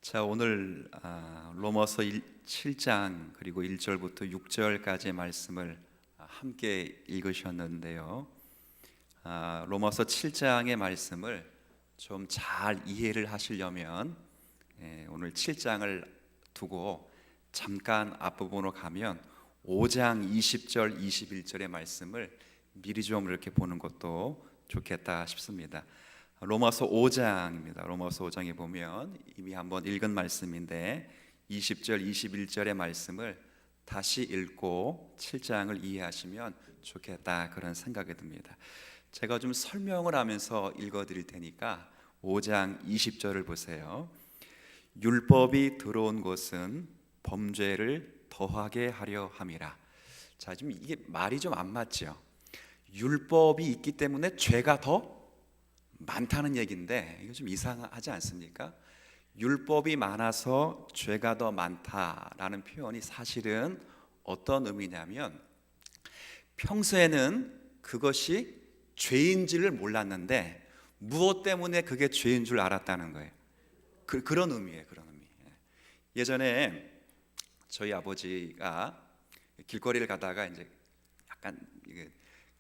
자, 오늘 로마서 7장 그리고 1절부터 6절까지의 말씀을 함께 읽으셨는데요. 로마서 7장의 말씀을 좀 잘 이해를 하시려면 오늘 7장을 두고 잠깐 앞부분으로 가면 5장 20절, 21절의 말씀을 미리 좀 이렇게 보는 것도 좋겠다 싶습니다. 로마서 5장입니다. 로마서 5장에 보면 이미 한번 읽은 말씀인데 20절, 21절의 말씀을 다시 읽고 7장을 이해하시면 좋겠다, 그런 생각이 듭니다. 제가 좀 설명을 하면서 읽어드릴 테니까 5장 20절을 보세요. 율법이 들어온 것은 범죄를 더하게 하려 함이라. 자, 좀 이게 말이 좀 안 맞죠? 율법이 있기 때문에 죄가 더 많다는 얘기인데 이거 좀 이상하지 않습니까? 율법이 많아서 죄가 더 많다라는 표현이 사실은 어떤 의미냐면, 평소에는 그것이 죄인지를 몰랐는데 무엇 때문에 그게 죄인 줄 알았다는 거예요. 그런 의미예요. 그런 의미. 예전에 저희 아버지가 길거리를 가다가 이제 약간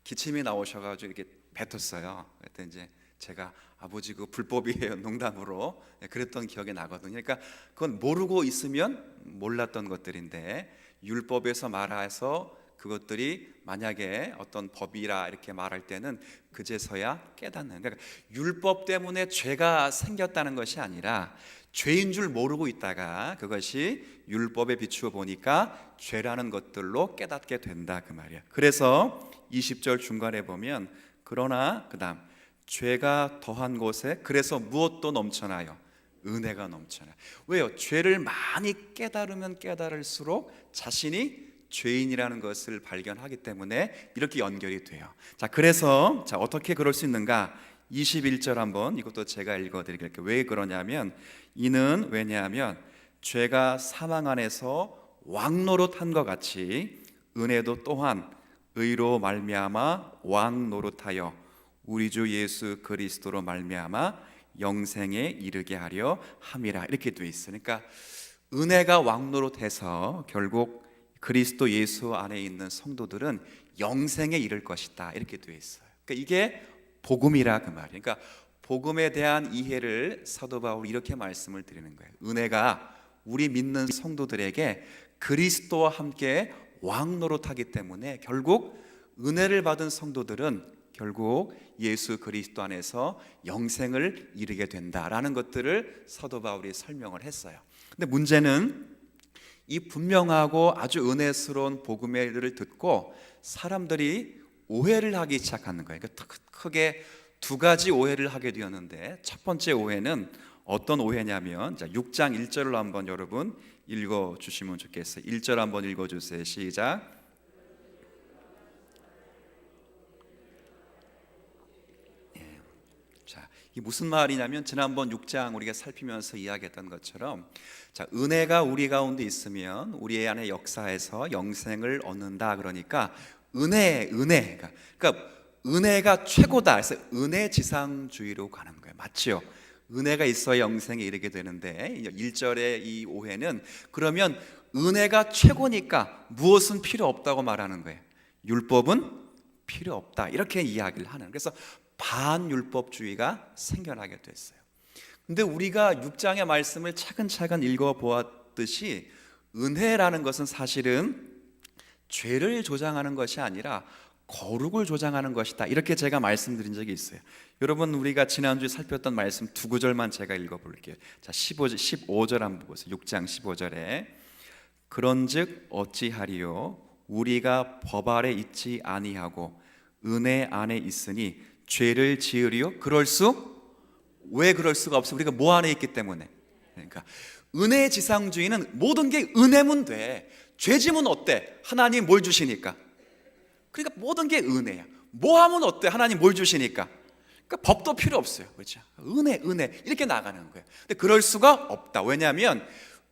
기침이 나오셔가지고 이렇게 뱉었어요. 그때 이제 제가 아버지 그 불법이에요, 농담으로 그랬던 기억이 나거든요. 그러니까 그건 모르고 있으면 몰랐던 것들인데 율법에서 말해서 그것들이 만약에 어떤 법이라 이렇게 말할 때는 그제서야 깨닫는, 그러니까 율법 때문에 죄가 생겼다는 것이 아니라 죄인 줄 모르고 있다가 그것이 율법에 비추어 보니까 죄라는 것들로 깨닫게 된다, 그 말이야. 그래서 20절 중간에 보면 그러나 그 다음 죄가 더한 곳에 그래서 무엇도 넘쳐나요? 은혜가 넘쳐나요. 왜요? 죄를 많이 깨달으면 깨달을수록 자신이 죄인이라는 것을 발견하기 때문에 이렇게 연결이 돼요. 자, 그래서 어떻게 그럴 수 있는가? 21절 한번 이것도 제가 읽어드릴게요. 왜 그러냐면, 이는 왜냐하면 죄가 사망 안에서 왕노릇한 것 같이 은혜도 또한 의로 말미암아 왕노릇하여 우리 주 예수 그리스도로 말미암아 영생에 이르게 하려 함이라, 이렇게 돼 있어요. 그러니까 은혜가 왕노릇해서 결국 그리스도 예수 안에 있는 성도들은 영생에 이를 것이다, 이렇게 돼 있어요. 그러니까 이게 복음이라, 그 말이에요. 그러니까 복음에 대한 이해를 사도 바울이 이렇게 말씀을 드리는 거예요. 은혜가 우리 믿는 성도들에게 그리스도와 함께 왕노릇하기 때문에 결국 은혜를 받은 성도들은 결국 예수 그리스도 안에서 영생을 이루게 된다라는 것들을 사도 바울이 설명을 했어요. 근데 문제는 이 분명하고 아주 은혜스러운 복음의 일을 듣고 사람들이 오해를 하기 시작하는 거예요. 그러니까 크게 두 가지 오해를 하게 되었는데, 첫 번째 오해는 어떤 오해냐면, 자, 6장 1절로 한번 여러분 읽어주시면 좋겠어요. 1절 한번 읽어주세요. 시작. 이게 무슨 말이냐면, 지난번 6장 우리가 살피면서 이야기했던 것처럼, 자, 은혜가 우리 가운데 있으면 우리 안에 역사에서 영생을 얻는다. 그러니까 그러니까 은혜가 최고다. 그래서 은혜 지상주의로 가는 거예요. 맞죠? 은혜가 있어야 영생에 이르게 되는데 1절의 이 오해는, 그러면 은혜가 최고니까 무엇은 필요 없다고 말하는 거예요. 율법은 필요 없다, 이렇게 이야기를 하는. 그래서 반율법주의가 생겨나게 됐어요. 근데 우리가 6장의 말씀을 차근차근 읽어보았듯이 은혜라는 것은 사실은 죄를 조장하는 것이 아니라 거룩을 조장하는 것이다, 이렇게 제가 말씀드린 적이 있어요. 여러분, 우리가 지난주에 살폈던 말씀 두 구절만 제가 읽어볼게요. 자, 15절 한번 보세요. 6장 15절에 그런즉 어찌하리요? 우리가 법 아래 있지 아니하고 은혜 안에 있으니 죄를 지으리요? 왜 그럴 수가 없어? 우리가 뭐 안에 있기 때문에. 그러니까 은혜 지상주의는 모든 게 은혜면 돼. 죄지면 어때? 하나님 뭘 주시니까. 그러니까 모든 게 은혜야. 뭐 하면 어때? 하나님 뭘 주시니까. 그러니까 법도 필요 없어요. 그렇죠? 은혜 이렇게 나가는 거예요. 근데 그럴 수가 없다. 왜냐하면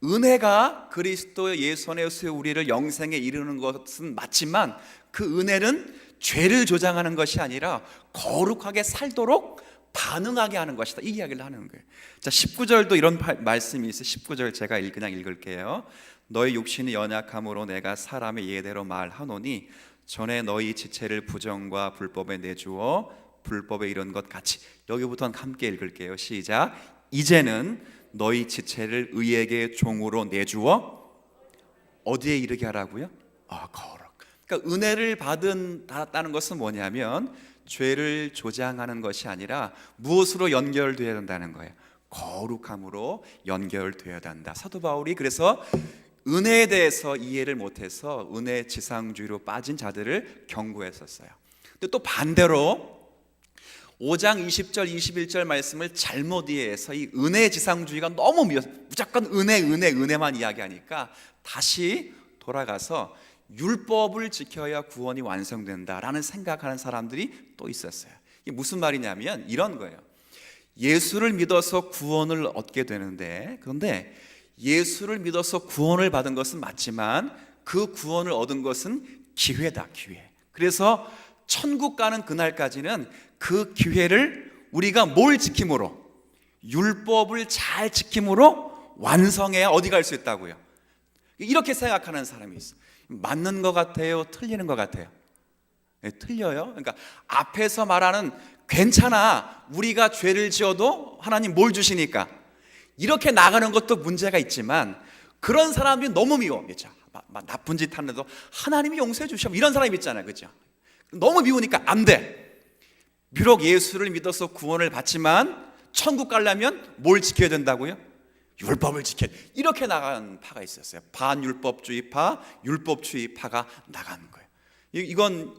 은혜가 그리스도 예수 안에서 우리를 영생에 이르는 것은 맞지만, 그 은혜는 죄를 조장하는 것이 아니라 거룩하게 살도록 반응하게 하는 것이다, 이 이야기를 하는 거예요. 자, 19절도 이런 말씀이 있어요. 19절 제가 그냥 읽을게요. 너희 육신이 연약함으로 내가 사람의 예대로 말하노니 전에 너희 지체를 부정과 불법에 내주어 불법에 이른 것 같이. 여기부터는 함께 읽을게요. 시작. 이제는 너희 지체를 의에게 종으로 내주어 어디에 이르게 하라고요? 거룩. 그러니까 은혜를 받았다는 것은 뭐냐면 죄를 조장하는 것이 아니라 무엇으로 연결되어야 된다는 거예요? 거룩함으로 연결되어야 된다. 사도 바울이 그래서 은혜에 대해서 이해를 못해서 은혜 지상주의로 빠진 자들을 경고했었어요. 근데 또 반대로 5장 20절 21절 말씀을 잘못 이해해서 이 은혜 지상주의가 너무 무조건 은혜만 이야기하니까 다시 돌아가서 율법을 지켜야 구원이 완성된다라는 생각하는 사람들이 또 있었어요. 이게 무슨 말이냐면 이런 거예요. 예수를 믿어서 구원을 얻게 되는데, 그런데 예수를 믿어서 구원을 받은 것은 맞지만 그 구원을 얻은 것은 기회다, 기회. 그래서 천국 가는 그날까지는 그 기회를 우리가 뭘 지킴으로? 율법을 잘 지킴으로 완성해야 어디 갈 수 있다고요? 이렇게 생각하는 사람이 있어요. 맞는 것 같아요? 틀리는 것 같아요? 네, 틀려요. 그러니까 앞에서 말하는 괜찮아, 우리가 죄를 지어도 하나님 뭘 주시니까, 이렇게 나가는 것도 문제가 있지만 그런 사람들이 너무 미워. 그렇죠? 나쁜 짓 하는데도 하나님이 용서해 주셔, 이런 사람이 있잖아요. 그렇죠? 너무 미우니까 안 돼. 비록 예수를 믿어서 구원을 받지만 천국 가려면 뭘 지켜야 된다고요? 율법을 지켜야 돼. 이렇게 나간 파가 있었어요. 반율법주의파, 율법주의파가 나간 거예요.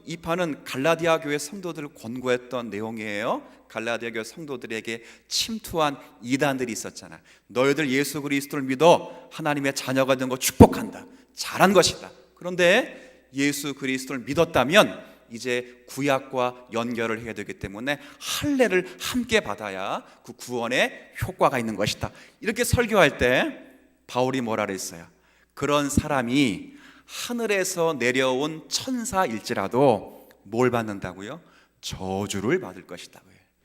이 파는 갈라디아 교회 성도들을 권고했던 내용이에요. 갈라디아 교회 성도들에게 침투한 이단들이 있었잖아. 너희들 예수 그리스도를 믿어 하나님의 자녀가 된 거 축복한다, 잘한 것이다. 그런데 예수 그리스도를 믿었다면 이제 구약과 연결을 해야 되기 때문에 할례를 함께 받아야 그 구원에 효과가 있는 것이다. 이렇게 설교할 때 바울이 뭐라 그랬어요? 그런 사람이 하늘에서 내려온 천사일지라도 뭘 받는다고요? 저주를 받을 것이다.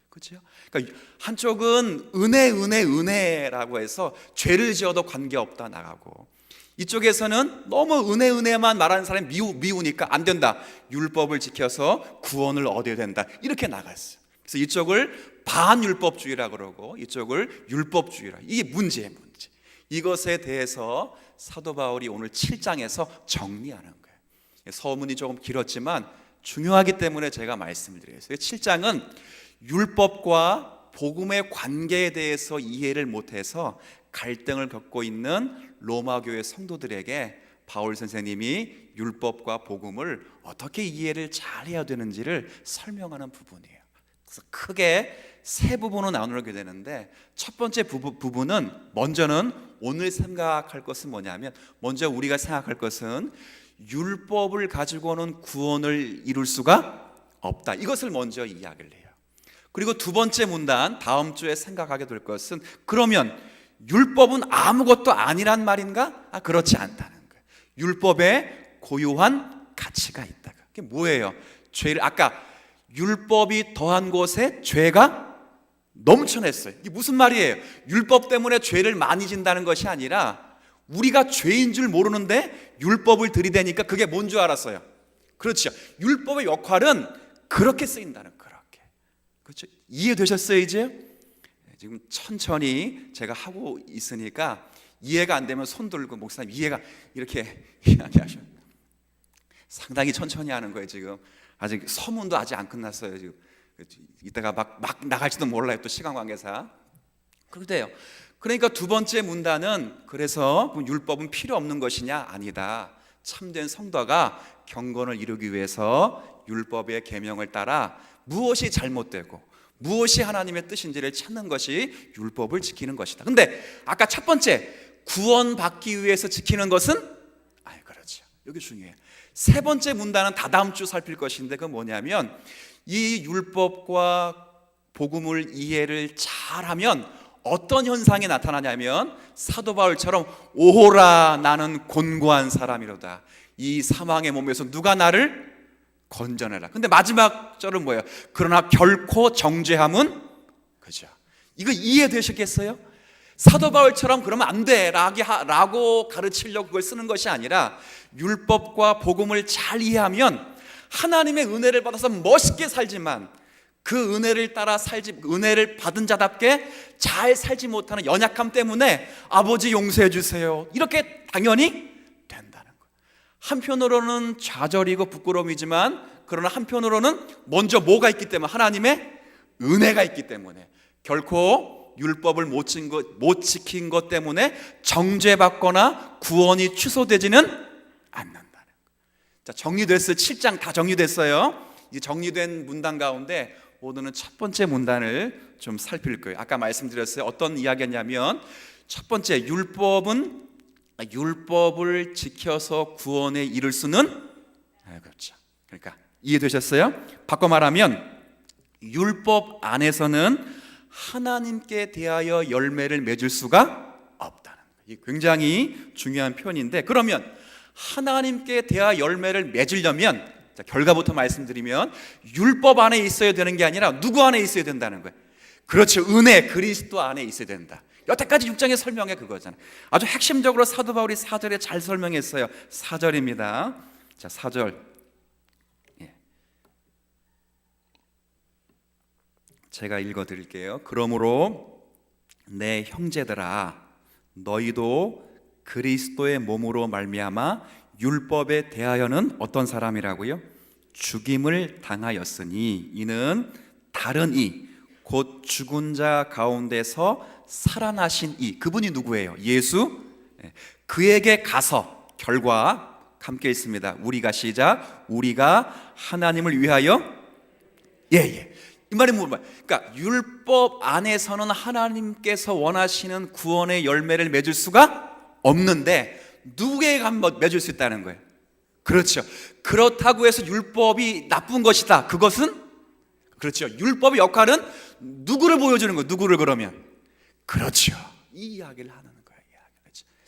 그렇죠? 그러니까 한쪽은 은혜라고 해서 죄를 지어도 관계없다 나가고, 이쪽에서는 너무 은혜만 말하는 사람이 미우니까 안 된다, 율법을 지켜서 구원을 얻어야 된다, 이렇게 나갔어요. 그래서 이쪽을 반율법주의라고 그러고 이쪽을 율법주의라. 이게 문제예요, 문제. 이것에 대해서 사도 바울이 오늘 7장에서 정리하는 거예요. 서문이 조금 길었지만 중요하기 때문에 제가 말씀을 드렸어요. 7장은 율법과 복음의 관계에 대해서 이해를 못해서 갈등을 겪고 있는 로마 교회 성도들에게 바울 선생님이 율법과 복음을 어떻게 이해를 잘 해야 되는지를 설명하는 부분이에요. 그래서 크게 세 부분으로 나누게 되는데, 첫 번째 부분은 먼저는 오늘 생각할 것은 뭐냐면, 먼저 우리가 생각할 것은 율법을 가지고는 구원을 이룰 수가 없다, 이것을 먼저 이야기를 해요. 그리고 두 번째 문단, 다음 주에 생각하게 될 것은, 그러면 율법은 아무것도 아니란 말인가? 그렇지 않다는 거예요. 율법에 고유한 가치가 있다. 그게 뭐예요? 죄를, 아까 율법이 더한 곳에 죄가 넘쳐났어요. 이게 무슨 말이에요? 율법 때문에 죄를 많이 진다는 것이 아니라 우리가 죄인 줄 모르는데 율법을 들이대니까 그게 뭔 줄 알았어요. 그렇죠? 율법의 역할은 그렇게 쓰인다는, 그렇게. 그렇죠? 이해되셨어요 이제? 지금 천천히 제가 하고 있으니까 이해가 안 되면 손 들고, 목사님 이해가 이렇게 이야기하셔. 상당히 천천히 하는 거예요. 지금 아직 서문도 아직 안 끝났어요. 지금 이따가 막 나갈지도 몰라요, 또 시간 관계상. 그래요. 그러니까 두 번째 문단은, 그래서 율법은 필요 없는 것이냐? 아니다. 참된 성도가 경건을 이루기 위해서 율법의 계명을 따라 무엇이 잘못되고 무엇이 하나님의 뜻인지를 찾는 것이 율법을 지키는 것이다. 근데 아까 첫 번째, 구원받기 위해서 지키는 것은? 그렇죠. 여기 중요해요. 세 번째 문단은 다다음 주 살필 것인데, 그건 뭐냐면, 이 율법과 복음을 이해를 잘하면 어떤 현상이 나타나냐면, 사도 바울처럼 오호라 나는 곤고한 사람이로다, 이 사망의 몸에서 누가 나를 건져내라. 근데 마지막 절은 뭐예요? 그러나 결코 정죄함은 그죠? 이거 이해되셨겠어요? 사도 바울처럼 그러면 안 돼 라고 가르치려고 그걸 쓰는 것이 아니라 율법과 복음을 잘 이해하면 하나님의 은혜를 받아서 멋있게 살지만 그 은혜를 따라 은혜를 받은 자답게 잘 살지 못하는 연약함 때문에 아버지 용서해 주세요 이렇게 당연히 된다는 거예요. 한편으로는 좌절이고 부끄러움이지만 그러나 한편으로는 먼저 뭐가 있기 때문에 하나님의 은혜가 있기 때문에 결코 율법을 못 지킨 것 때문에 정죄받거나 구원이 취소되지는 않는다는 거예요. 자, 정리됐어요. 7장 다 정리됐어요. 이제 정리된 문단 가운데 오늘은 첫 번째 문단을 좀 살필 거예요. 아까 말씀드렸어요. 어떤 이야기였냐면 첫 번째, 율법을 지켜서 구원에 이를 수는 그렇죠. 그러니까 이해되셨어요? 바꿔 말하면 율법 안에서는 하나님께 대하여 열매를 맺을 수가 없다는 거예요. 이게 굉장히 중요한 표현인데, 그러면 하나님께 대하여 열매를 맺으려면 자, 결과부터 말씀드리면 율법 안에 있어야 되는 게 아니라 누구 안에 있어야 된다는 거예요. 그렇죠. 은혜, 그리스도 안에 있어야 된다. 여태까지 6장의 설명이 그거잖아요. 아주 핵심적으로 사도 바울이 4절에 잘 설명했어요. 4절입니다. 자, 4절. 제가 읽어드릴게요. 그러므로 내 형제들아, 너희도 그리스도의 몸으로 말미암아 율법에 대하여는 어떤 사람이라고요? 죽임을 당하였으니 이는 다른 이 곧 죽은 자 가운데서 살아나신 이, 그분이 누구예요? 예수. 그에게 가서, 결과 함께 있습니다. 우리가 시작. 우리가 하나님을 위하여 이 말이 뭐예요? 그러니까 율법 안에서는 하나님께서 원하시는 구원의 열매를 맺을 수가 없는데 누구에게 한번 맺을 수 있다는 거예요. 그렇죠. 그렇다고 해서 율법이 나쁜 것이다. 그것은 그렇죠. 율법의 역할은 누구를 보여주는 거예요? 누구를 그러면? 그렇죠. 이 이야기를 하는 거예요.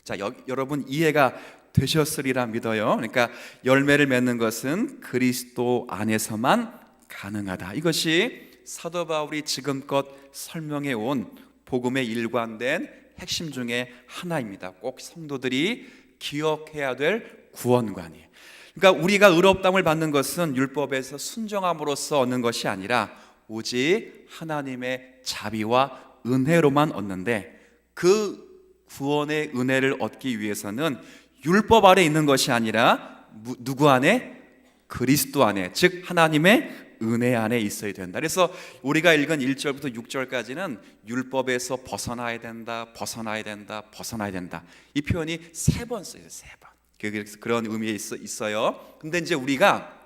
자, 여러분 이해가 되셨으리라 믿어요. 그러니까 열매를 맺는 것은 그리스도 안에서만 가능하다. 이것이 사도 바울이 지금껏 설명해 온 복음의 일관된 핵심 중에 하나입니다. 꼭 성도들이 기억해야 될 구원관이에요. 그러니까 우리가 의롭다함을 받는 것은 율법에서 순종함으로써 얻는 것이 아니라 오직 하나님의 자비와 은혜로만 얻는데, 그 구원의 은혜를 얻기 위해서는 율법 아래 있는 것이 아니라 누구 안에? 그리스도 안에, 즉 하나님의 은혜 안에 있어야 된다. 그래서 우리가 읽은 1절부터 6절까지는 율법에서 벗어나야 된다, 벗어나야 된다, 벗어나야 된다. 이 표현이 3번 써요. 3번. 그래서 그런 의미에 있어요. 근데 이제 우리가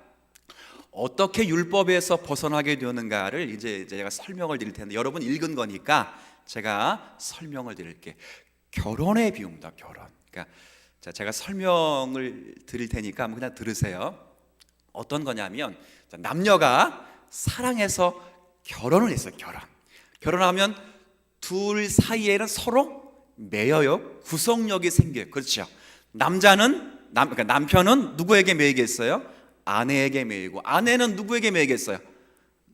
어떻게 율법에서 벗어나게 되는가를 이제 제가 설명을 드릴 텐데, 여러분 읽은 거니까 제가 설명을 드릴게요. 결혼의 비유입니다. 결혼. 그러니까 제가 설명을 드릴 테니까 한번 그냥 들으세요. 어떤 거냐면 남녀가 사랑해서 결혼을 했어요. 결혼하면 둘 사이에는 서로 매여요. 구속력이 생겨요. 그렇죠. 그러니까 남편은 누구에게 매이겠어요? 아내에게 매이고, 아내는 누구에게 매이겠어요?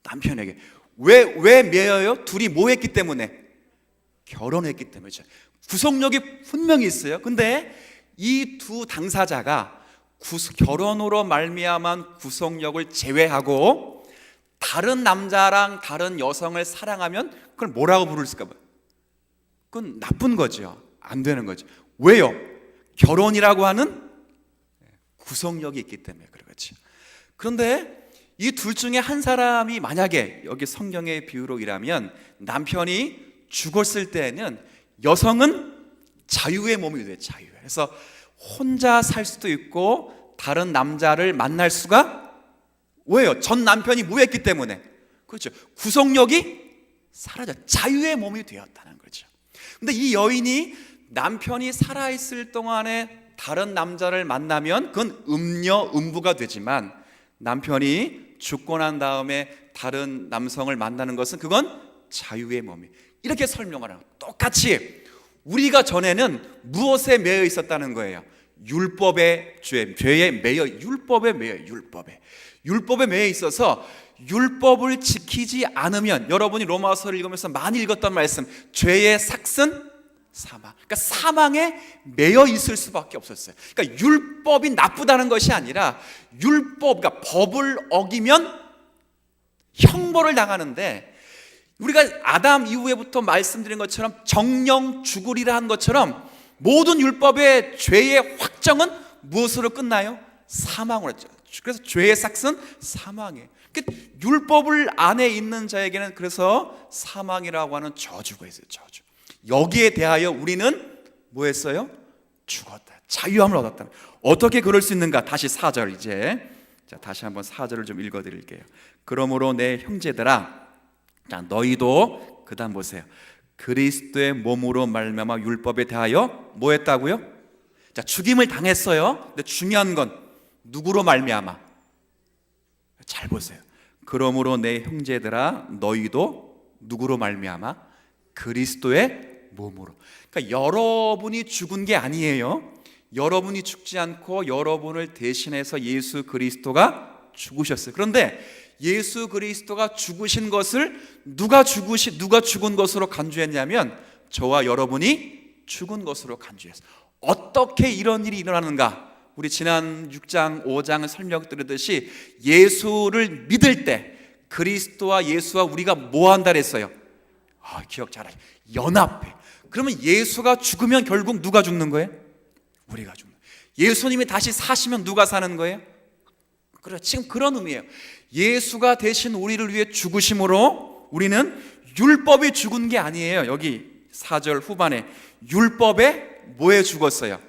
남편에게. 왜 매여요? 둘이 뭐 했기 때문에? 결혼했기 때문에. 구속력이 분명히 있어요. 근데 이 두 당사자가 결혼으로 말미암은 구속력을 제외하고 다른 남자랑 다른 여성을 사랑하면 그걸 뭐라고 부를까 봐요? 그건 나쁜 거죠. 안 되는 거죠. 왜요? 결혼이라고 하는 구속력이 있기 때문에 그렇죠. 그런데 이 둘 중에 한 사람이 만약에 여기 성경의 비유로 이라면 남편이 죽었을 때는 여성은 자유의 몸이 돼요. 자유. 그래서 혼자 살 수도 있고 다른 남자를 만날 수가, 왜요? 전 남편이 무했기 때문에. 그렇죠. 구속력이 사라져 자유의 몸이 되었다는 거죠. 근데 이 여인이 남편이 살아있을 동안에 다른 남자를 만나면 그건 음부가 되지만, 남편이 죽고 난 다음에 다른 남성을 만나는 것은 그건 자유의 몸이. 이렇게 설명을 하는 거예요. 똑같이 우리가 전에는 무엇에 매여 있었다는 거예요? 율법의 죄에 매여, 율법에 매여 있어서 율법을 지키지 않으면, 여러분이 로마서를 읽으면서 많이 읽었던 말씀, 죄의 삭은 사망. 그러니까 사망에 매여 있을 수밖에 없었어요. 그러니까 율법이 나쁘다는 것이 아니라 그러니까 법을 어기면 형벌을 당하는데, 우리가 아담 이후에부터 말씀드린 것처럼 정령 죽으리라 한 것처럼 모든 율법의 죄의 확정은 무엇으로 끝나요? 사망으로 했죠. 그래서 죄의 삭은 사망이에요. 그러니까 율법을 안에 있는 자에게는 그래서 사망이라고 하는 저주가 있어요. 저주. 여기에 대하여 우리는 뭐 했어요? 죽었다. 자유함을 얻었다. 어떻게 그럴 수 있는가? 다시 4절 이제. 자, 다시 한번 4절을 좀 읽어 드릴게요. 그러므로 내 형제들아, 자, 너희도 그다음 보세요. 그리스도의 몸으로 말미암아 율법에 대하여 뭐 했다고요? 자, 죽임을 당했어요. 근데 중요한 건 누구로 말미암아? 잘 보세요. 그러므로 내 형제들아, 너희도 누구로 말미암아? 그리스도의 몸으로. 그러니까 여러분이 죽은 게 아니에요. 여러분이 죽지 않고 여러분을 대신해서 예수 그리스도가 죽으셨어요. 그런데 예수 그리스도가 죽으신 것을 누가 죽은 것으로 간주했냐면 저와 여러분이 죽은 것으로 간주했어요. 어떻게 이런 일이 일어나는가? 우리 지난 6장 5장을 설명드렸듯이 예수를 믿을 때 그리스도와 예수와 우리가 뭐 한다 그랬어요? 기억 잘하시죠. 연합해. 그러면 예수가 죽으면 결국 누가 죽는 거예요? 우리가 죽는 거예요. 예수님이 다시 사시면 누가 사는 거예요? 그래, 지금 그런 의미예요. 예수가 대신 우리를 위해 죽으심으로 우리는 율법이 죽은 게 아니에요. 여기 4절 후반에 율법에 뭐에 죽었어요?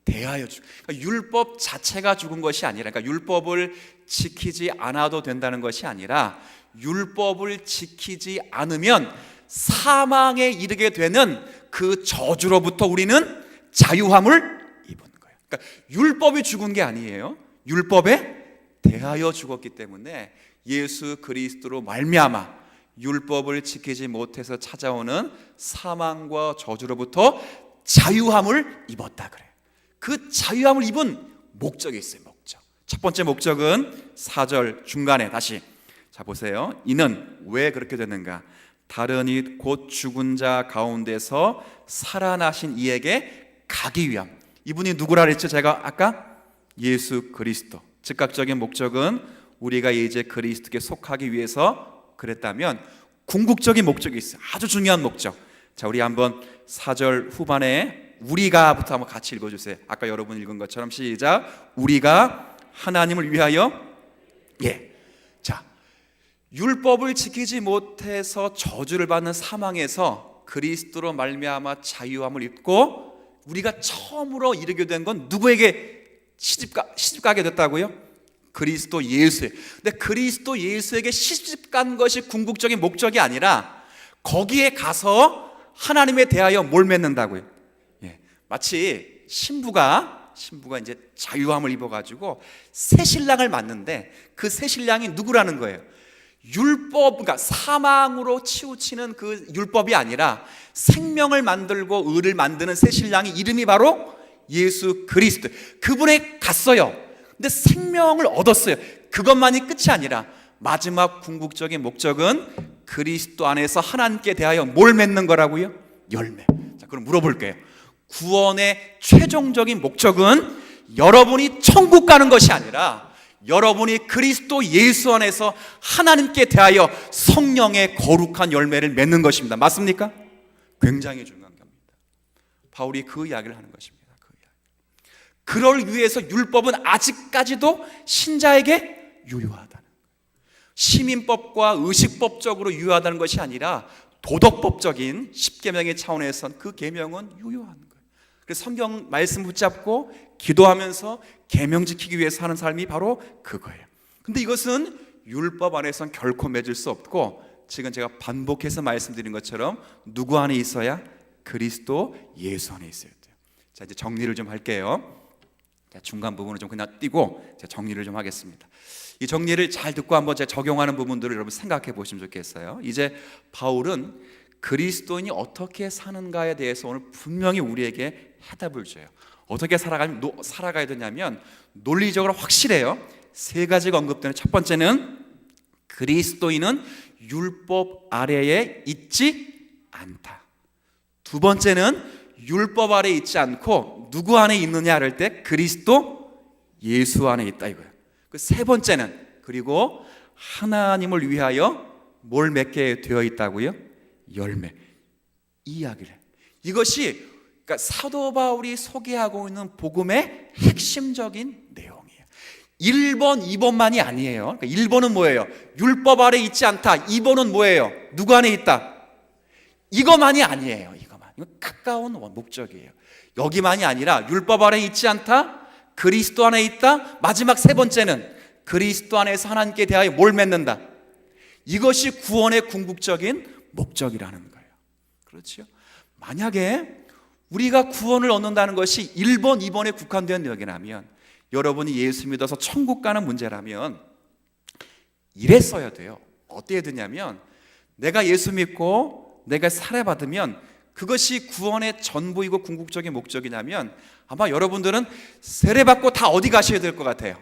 대하여 그러니까 율법 자체가 죽은 것이 아니라, 그러니까 율법을 지키지 않아도 된다는 것이 아니라 율법을 지키지 않으면 사망에 이르게 되는 그 저주로부터 우리는 자유함을 입은 거예요. 그러니까 율법이 죽은 게 아니에요. 율법에 대하여 죽었기 때문에 예수 그리스도로 말미암아 율법을 지키지 못해서 찾아오는 사망과 저주로부터 자유함을 입었다 그래요. 그 자유함을 입은 목적이 있어요. 목적. 첫 번째 목적은 4절 중간에 다시 자 보세요. 이는 왜 그렇게 됐는가? 다른 이 곧 죽은 자 가운데서 살아나신 이에게 가기 위함. 이분이 누구라 그랬죠? 제가 아까 예수 그리스도. 즉각적인 목적은 우리가 이제 그리스도께 속하기 위해서 그랬다면 궁극적인 목적이 있어요. 아주 중요한 목적. 자, 우리 한번 4절 후반에 우리가부터 한번 같이 읽어주세요. 아까 여러분 읽은 것처럼 시작. 우리가 하나님을 위하여 자, 율법을 지키지 못해서 저주를 받는 사망에서 그리스도로 말미암아 자유함을 입고 우리가 처음으로 이르게 된 건 누구에게 시집가게 됐다고요? 그리스도 예수에. 근데 그리스도 예수에게 시집간 것이 궁극적인 목적이 아니라 거기에 가서 하나님에 대하여 뭘 맺는다고요? 마치 신부가 이제 자유함을 입어가지고 새 신랑을 맞는데 그 새 신랑이 누구라는 거예요? 그러니까 사망으로 치우치는 그 율법이 아니라 생명을 만들고 의를 만드는 새 신랑이 이름이 바로 예수 그리스도. 그분에 갔어요. 근데 생명을 얻었어요. 그것만이 끝이 아니라 마지막 궁극적인 목적은 그리스도 안에서 하나님께 대하여 뭘 맺는 거라고요? 열매. 자, 그럼 물어볼게요. 구원의 최종적인 목적은 여러분이 천국 가는 것이 아니라 여러분이 그리스도 예수 안에서 하나님께 대하여 성령의 거룩한 열매를 맺는 것입니다. 맞습니까? 굉장히 중요한 겁니다. 바울이 그 이야기를 하는 것입니다. 그럴 위해서 율법은 아직까지도 신자에게 유효하다는 거예요. 시민법과 의식법적으로 유효하다는 것이 아니라 도덕법적인 십계명의 차원에선 그 계명은 유효한 거예요. 그래서 성경 말씀 붙잡고 기도하면서 계명 지키기 위해서 하는 삶이 바로 그거예요. 근데 이것은 율법 안에선 결코 맺을 수 없고 지금 제가 반복해서 말씀드린 것처럼 누구 안에 있어야? 그리스도 예수 안에 있어야 돼요. 자, 이제 정리를 좀 할게요. 자, 중간 부분을 좀 그냥 띄고 제가 정리를 좀 하겠습니다. 이 정리를 잘 듣고 한번 제가 적용하는 부분들을 여러분 생각해 보시면 좋겠어요. 이제 바울은 그리스도인이 어떻게 사는가에 대해서 오늘 분명히 우리에게 해답을 줘요. 어떻게 살아가야 되냐면 논리적으로 확실해요. 세 가지가 언급되는 첫 번째는 그리스도인은 율법 아래에 있지 않다. 두 번째는 율법 아래에 있지 않고 누구 안에 있느냐 할 때 그리스도 예수 안에 있다 이거예요. 그 세 번째는 그리고 하나님을 위하여 뭘 맺게 되어 있다고요? 열매. 이 이야기를. 이것이 그러니까 사도 바울이 소개하고 있는 복음의 핵심적인 내용이에요. 1번, 2번만이 아니에요. 그러니까 1번은 뭐예요? 율법 아래 있지 않다. 2번은 뭐예요? 누구 안에 있다? 이것만이 아니에요. 이것만. 이건 가까운 목적이에요. 여기만이 아니라 율법 아래 있지 않다. 그리스도 안에 있다. 마지막 세 번째는 그리스도 안에서 하나님께 대하여 뭘 맺는다. 이것이 구원의 궁극적인 목적이라는 거예요. 그렇죠? 만약에 우리가 구원을 얻는다는 것이 1번, 2번에 국한된 내용이라면, 여러분이 예수 믿어서 천국 가는 문제라면 이랬어야 돼요. 어떻게 되냐면 내가 예수 믿고 내가 살해받으면 그것이 구원의 전부이고 궁극적인 목적이냐면 아마 여러분들은 세례받고 다 어디 가셔야 될 것 같아요?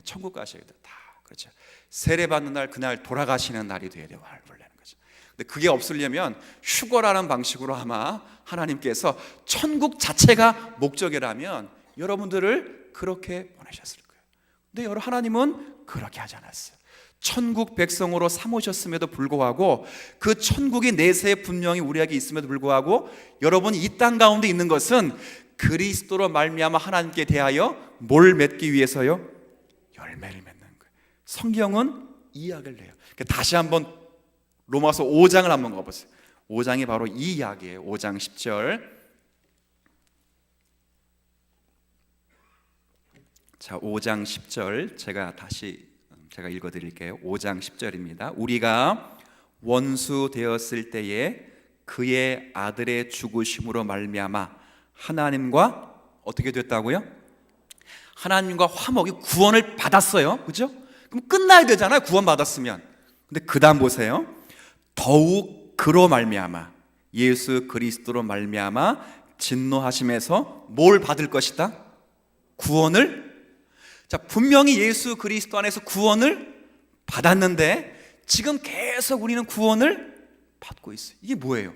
천국 가셔야 돼요. 다. 그렇죠. 세례받는 날 그날 돌아가시는 날이 돼야 돼요. 원래는 거죠. 근데 그게 없으려면 휴거라는 방식으로 아마 하나님께서 천국 자체가 목적이라면 여러분들을 그렇게 보내셨을 거예요. 근데 하나님은 그렇게 하지 않았어요. 천국 백성으로 삼으셨음에도 불구하고 그 천국이 내세에 분명히 우리에게 있음에도 불구하고 여러분이 이 땅 가운데 있는 것은 그리스도로 말미암아 하나님께 대하여 뭘 맺기 위해서요? 열매를 맺는 거예요. 성경은 이 이야기를 해요. 다시 한번 로마서 5장을 한번 가보세요. 5장이 바로 이 이야기예요. 5장 10절. 자, 5장 10절 제가 읽어드릴게요. 5장 10절입니다. 우리가 원수 되었을 때에 그의 아들의 죽으심으로 말미암아 하나님과 어떻게 됐다고요? 하나님과 화목이 구원을 받았어요. 그죠? 그럼 끝나야 되잖아요. 구원 받았으면. 근데 그 다음 보세요. 더욱 그로 말미암아 예수 그리스도로 말미암아 진노하심에서 뭘 받을 것이다? 구원을. 자, 분명히 예수 그리스도 안에서 구원을 받았는데 지금 계속 우리는 구원을 받고 있어요. 이게 뭐예요?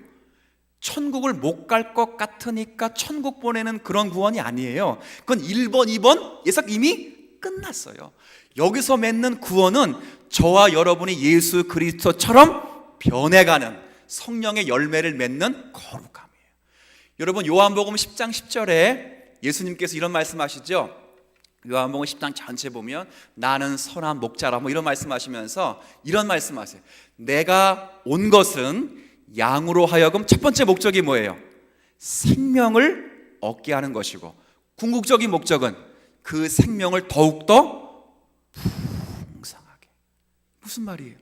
천국을 못 갈 것 같으니까 천국 보내는 그런 구원이 아니에요. 그건 1번, 2번 예상 이미 끝났어요. 여기서 맺는 구원은 저와 여러분이 예수 그리스도처럼 변해가는 성령의 열매를 맺는 거룩함이에요. 여러분 요한복음 10장 10절에 예수님께서 이런 말씀하시죠. 요한복음 10장 전체 보면 나는 선한 목자라 이런 말씀하시면서 이런 말씀하세요. 내가 온 것은 양으로 하여금 첫 번째 목적이 뭐예요? 생명을 얻게 하는 것이고 궁극적인 목적은 그 생명을 더욱더 풍성하게. 무슨 말이에요?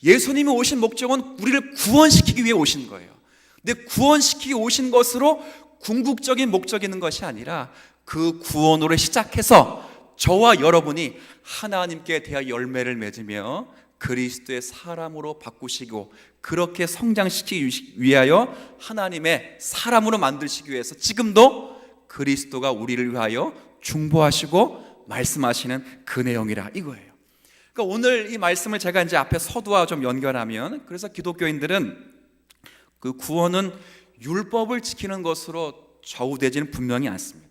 예수님이 오신 목적은 우리를 구원시키기 위해 오신 거예요. 근데 구원시키기 오신 것으로 궁극적인 목적이 있는 것이 아니라 그 구원으로 시작해서 저와 여러분이 하나님께 대하여 열매를 맺으며 그리스도의 사람으로 바꾸시고 그렇게 성장시키기 위하여 하나님의 사람으로 만드시기 위해서 지금도 그리스도가 우리를 위하여 중보하시고 말씀하시는 그 내용이라 이거예요. 그러니까 오늘 이 말씀을 제가 이제 앞에 서두와 좀 연결하면, 그래서 기독교인들은 그 구원은 율법을 지키는 것으로 좌우되지는 분명히 않습니다.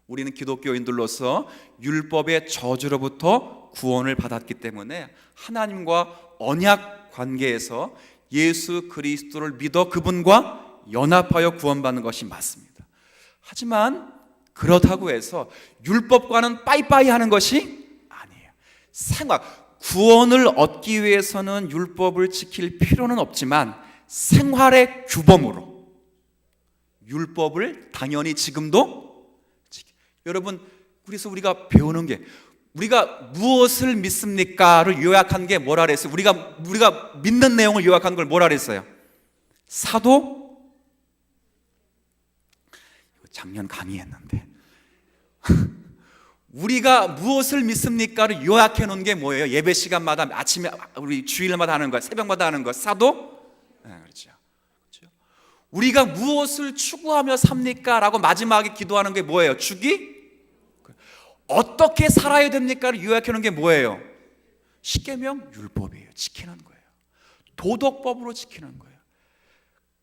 우리는 기독교인들로서 율법의 저주로부터 구원을 받았기 때문에 하나님과 언약 관계에서 예수 그리스도를 믿어 그분과 연합하여 구원받는 것이 맞습니다. 하지만 그렇다고 해서 율법과는 빠이빠이 하는 것이 아니에요. 생활, 구원을 얻기 위해서는 율법을 지킬 필요는 없지만 생활의 규범으로 율법을 당연히 지금도 여러분, 그래서 우리가 배우는 게 우리가 무엇을 믿습니까를 요약한 게 뭐라 그랬어요? 우리가 믿는 내용을 요약한 걸 뭐라 그랬어요? 사도? 작년 강의했는데 우리가 무엇을 믿습니까를 요약해 놓은 게 뭐예요? 예배 시간마다 아침에 우리 주일마다 하는 거, 새벽마다 하는 거 사도? 네, 그렇죠. 우리가 무엇을 추구하며 삽니까? 라고 마지막에 기도하는 게 뭐예요? 주기? 어떻게 살아야 됩니까를 요약해 놓은 게 뭐예요? 십계명 율법이에요. 지키는 거예요. 도덕법으로 지키는 거예요.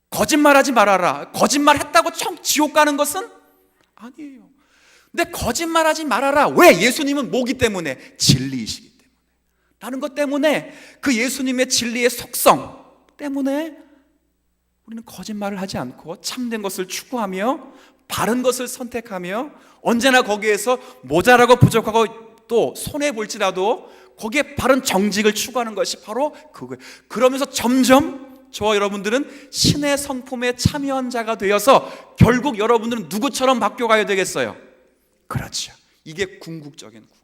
거짓말하지 말아라. 거짓말했다고 지옥 가는 것은 아니에요. 근데 거짓말하지 말아라. 왜? 예수님은 뭐기 때문에? 진리이시기 때문에. 라는 것 때문에, 그 예수님의 진리의 속성 때문에 우리는 거짓말을 하지 않고 참된 것을 추구하며 바른 것을 선택하며, 언제나 거기에서 모자라고 부족하고 또 손해볼지라도 거기에 바른 정직을 추구하는 것이 바로 그거예요. 그러면서 점점 저와 여러분들은 신의 성품에 참여한 자가 되어서 결국 여러분들은 누구처럼 바뀌어가야 되겠어요? 그렇죠. 이게 궁극적인 구원이에요.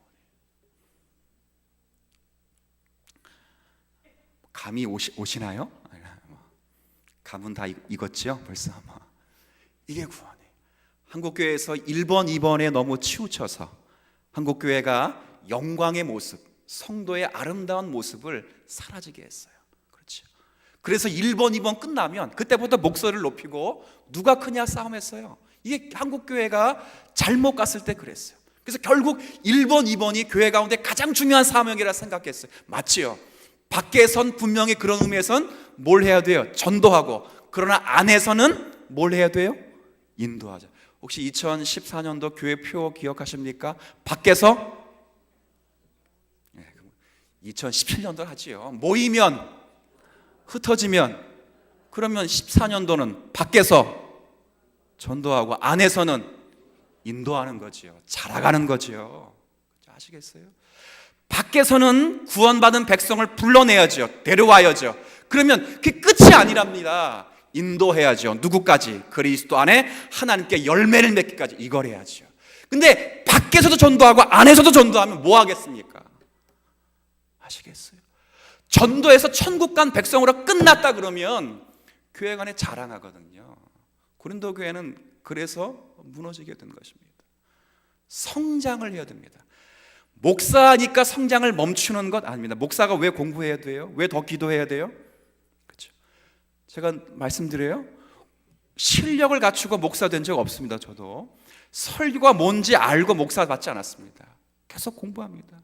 감이 오시나요? 감은 다 익었죠? 벌써. 이게 구원이에요. 한국교회에서 1번, 2번에 너무 치우쳐서 한국교회가 영광의 모습, 성도의 아름다운 모습을 사라지게 했어요. 그렇죠. 그래서 1번, 2번 끝나면 그때부터 목소리를 높이고 누가 크냐 싸움했어요. 이게 한국교회가 잘못 갔을 때 그랬어요. 그래서 결국 1번, 2번이 교회 가운데 가장 중요한 사명이라 생각했어요. 맞지요? 밖에선 분명히 그런 의미에선 뭘 해야 돼요? 전도하고. 그러나 안에서는 뭘 해야 돼요? 인도하자. 혹시 2014년도 교회표 기억하십니까? 밖에서 2017년도 하지요. 모이면, 흩어지면, 그러면 14년도는 밖에서 전도하고 안에서는 인도하는 거지요. 자라가는 거지요. 아시겠어요? 밖에서는 구원받은 백성을 불러내야죠. 데려와야죠. 그러면 그게 끝이 아니랍니다. 인도해야죠. 누구까지? 그리스도 안에 하나님께 열매를 맺기까지. 이걸 해야죠. 근데 밖에서도 전도하고 안에서도 전도하면 뭐 하겠습니까? 아시겠어요? 전도해서 천국 간 백성으로 끝났다 그러면 교회 간에 자랑하거든요. 고린도 교회는 그래서 무너지게 된 것입니다. 성장을 해야 됩니다. 목사니까 성장을 멈추는 것 아닙니다. 목사가 왜 공부해야 돼요? 왜 더 기도해야 돼요? 그렇죠. 제가 말씀드려요. 실력을 갖추고 목사 된 적 없습니다. 저도 설교가 뭔지 알고 목사 받지 않았습니다. 계속 공부합니다.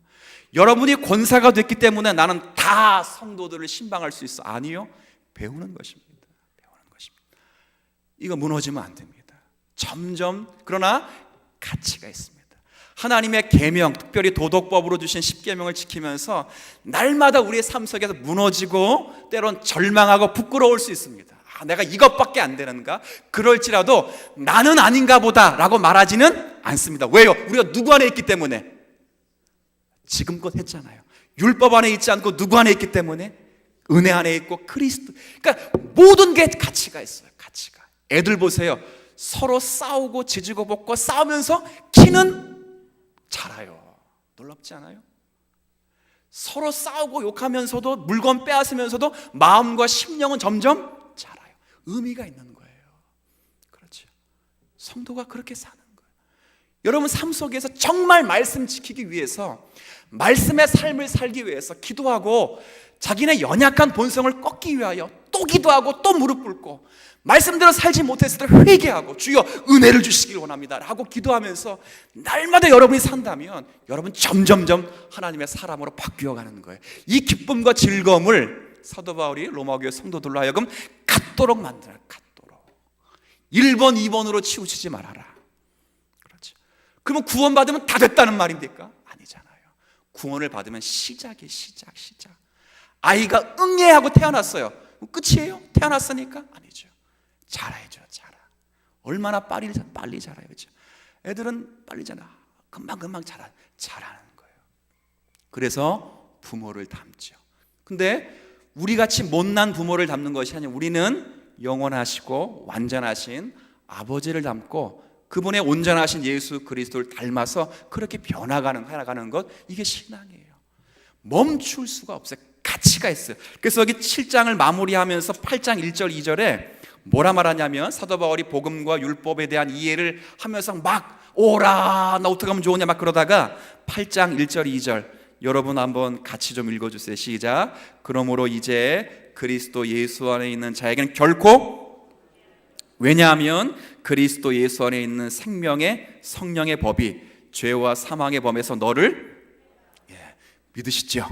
여러분이 권사가 됐기 때문에 나는 다 성도들을 신방할 수 있어. 아니요. 배우는 것입니다. 배우는 것입니다. 이거 무너지면 안 됩니다. 점점. 그러나 가치가 있습니다. 하나님의 계명, 특별히 도덕법으로 주신 십계명을 지키면서 날마다 우리의 삶 속에서 무너지고 때론 절망하고 부끄러울 수 있습니다. 내가 이것밖에 안 되는가? 그럴지라도 나는 아닌가 보다 라고 말하지는 않습니다. 왜요? 우리가 누구 안에 있기 때문에. 지금껏 했잖아요. 율법 안에 있지 않고 누구 안에 있기 때문에? 은혜 안에 있고 그리스도. 그러니까 모든 게 가치가 있어요. 가치가. 애들 보세요. 서로 싸우고 지지고 볶고 싸우면서 키는 자라요. 놀랍지 않아요? 서로 싸우고 욕하면서도 물건 빼앗으면서도 마음과 심령은 점점 자라요. 의미가 있는 거예요. 그렇죠. 성도가 그렇게 사는 거예요. 여러분 삶 속에서 정말 말씀 지키기 위해서, 말씀의 삶을 살기 위해서 기도하고 자기네 연약한 본성을 꺾기 위하여 또 기도하고 또 무릎 꿇고 말씀대로 살지 못했을 때 회개하고 주여 은혜를 주시길 원합니다 하고 기도하면서 날마다 여러분이 산다면 여러분 점점점 하나님의 사람으로 바뀌어가는 거예요. 이 기쁨과 즐거움을 사도 바울이 로마교회 성도들로 하여금 갖도록 만들어요. 갖도록. 1번, 2번으로 치우치지 말아라. 그렇죠. 그러면 구원받으면 다 됐다는 말입니까? 아니잖아요. 구원을 받으면 시작이에요. 시작. 아이가 응애하고 태어났어요. 끝이에요? 태어났으니까? 아니죠. 자라야죠. 자라. 얼마나 빨리 자라요. 그렇죠? 애들은 빨리 자라. 금방 자라는 거예요. 그래서 부모를 닮죠. 근데 우리같이 못난 부모를 닮는 것이 아니라 우리는 영원하시고 완전하신 아버지를 닮고 그분의 온전하신 예수 그리스도를 닮아서 그렇게 변화가는 것, 이게 신앙이에요. 멈출 수가 없어요. 가치가 있어요. 그래서 여기 7장을 마무리하면서 8장 1절 2절에 뭐라 말하냐면 사도 바울이 복음과 율법에 대한 이해를 하면서 막 오라 나 어떻게 하면 좋으냐 막 그러다가 8장 1절 2절 여러분 한번 같이 좀 읽어주세요. 시작. 그러므로 이제 그리스도 예수 안에 있는 자에게는 결코, 왜냐하면 그리스도 예수 안에 있는 생명의 성령의 법이 죄와 사망의 범에서 너를 믿으시죠?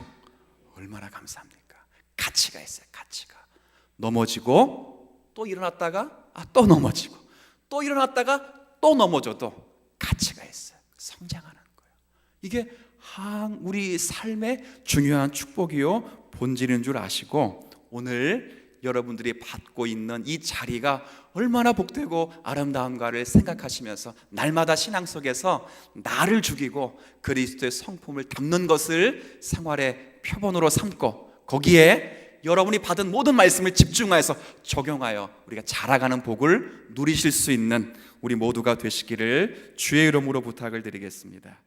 얼마나 감사합니까? 가치가 있어요. 가치가. 넘어지고 또 일어났다가 또 넘어지고 또 일어났다가 또 넘어져도 가치가 있어요. 성장하는 거예요. 이게 우리 삶의 중요한 축복이요 본질인 줄 아시고, 오늘 여러분들이 받고 있는 이 자리가 얼마나 복되고 아름다운가를 생각하시면서 날마다 신앙 속에서 나를 죽이고 그리스도의 성품을 담는 것을 생활의 표본으로 삼고, 거기에 여러분이 받은 모든 말씀을 집중하여서 적용하여 우리가 자라가는 복을 누리실 수 있는 우리 모두가 되시기를 주의 이름으로 부탁을 드리겠습니다.